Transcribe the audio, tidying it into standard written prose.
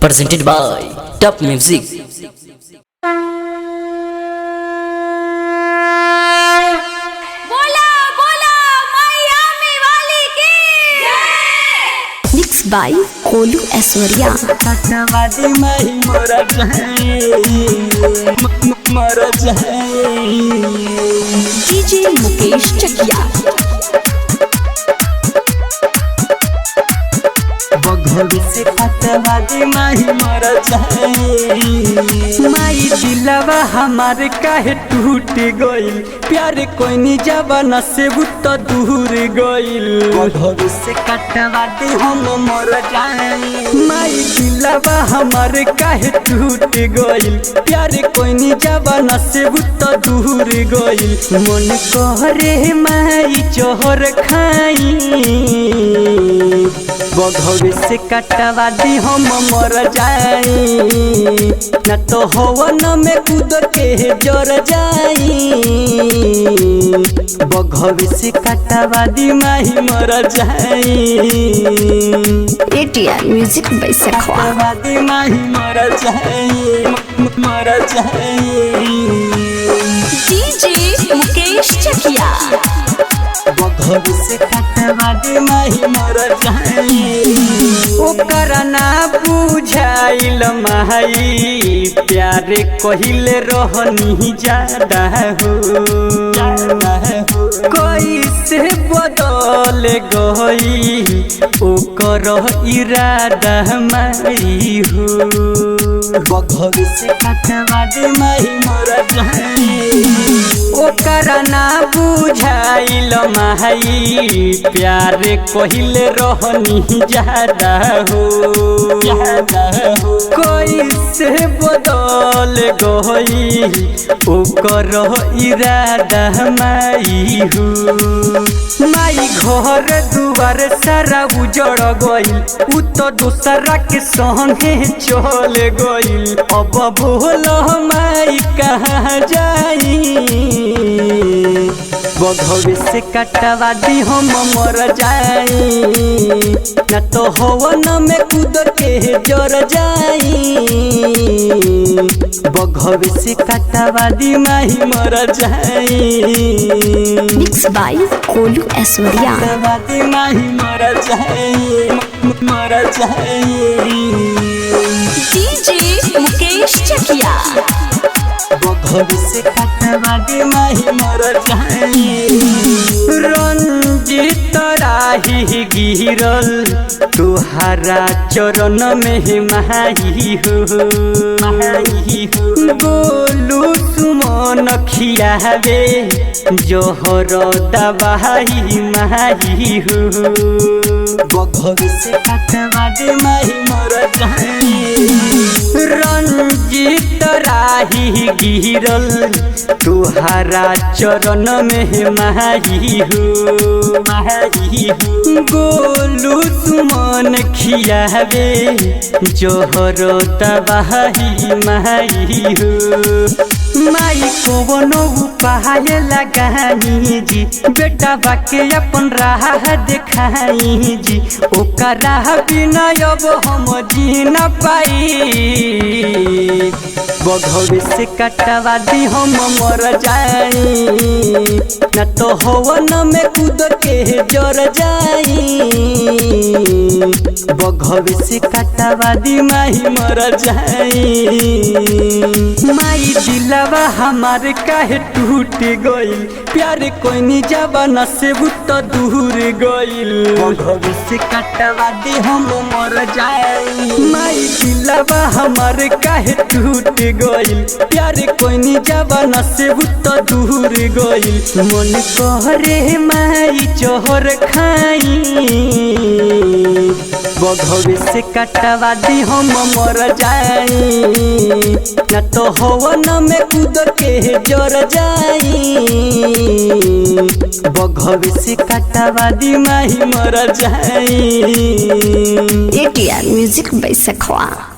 presented by Top Music. Mixed by Kolu Aishwarya. DJ Mukesh Chakia. से कटवादी माही मर जाए माई दिलवा हमारे काहे टूट गइल प्यार कोई नहीं जवाना से तो दूर गइल से कटवादी हम मर जाए माई दिलवा हमारे काहे टूट गइल प्यार कोई नहीं जवाना से तो दूर गइल मन कहरे माई जोहर खाई बघवे से कटवा दी हम मर जाई न तो हवन में कूद के जर जाई बघवे से कटवा दी माही मर जाई ATR Music by Sakwa. कटवा दी माही मर जाई मर जाई DJ Mukesh Chakia. बघवे से कटवा दी माही मर जाई ओकर ना बुझाइल माई प्यार कहिले रहनी ज्यादा हो कैसे बदल गई ओकर इरादा माई हो बघवे से कटवा दी माही मर जाई ओकर ना बुझाइल माई प्यार कहिले रहनी ज्यादा हो कैसे बदल गई ओकर इरादा माई हो माई घर दुआर सारा उजड़ गइल उ तो दूसरा के संगे चल गइल अब भूल माई कहाँ जाई बघवे से कटवा दी हम मर जाई न तो हवन में कूद के जर जाई बघवे से कटवा दी माही मर जाई Mixed by Kolu Aishwarya. कटवा दी माही मर जाई मर जाई DJ Mukesh Chakia. बघवे से कटवा दी माही मर जाई रंजित राही गिरल तुहारा चरण में माही हो गोलू सुमन खियावे जोहर दबाई माही हो बघवे से कटवा दी माही मर जाई रंजित राही गिरल तुहारा चरण में माही हो गोलू सुमन खियावे जोहर दबाई माही हो माई को बनो उपाय लगाई जी बेटा बाके अपन राह दिखाई जी ओकर राह बिना अब हम जी न पाई बघवे से कटवा दी हम मर जाई न तो हवन में कूद के जर जाई बघवे से कटवा दी माही मर जाई माई दिलवा हमारे काहे टूट गइल प्यार कोई नहीं जवाना से तो दूर गइल बघवे से कटवा दी हम मर जाई माई दिलवा हमारे काहे टूट गइल प्यार कोई नहीं जवाना से तो दूर गइल मन कहरे माई जोहर खाई बघवे से कटवा दी हम मर जाई न तो हवन में कूद के जर जाई बघवे से कटवा दी माही मर जाई ATR Music by Sakwa.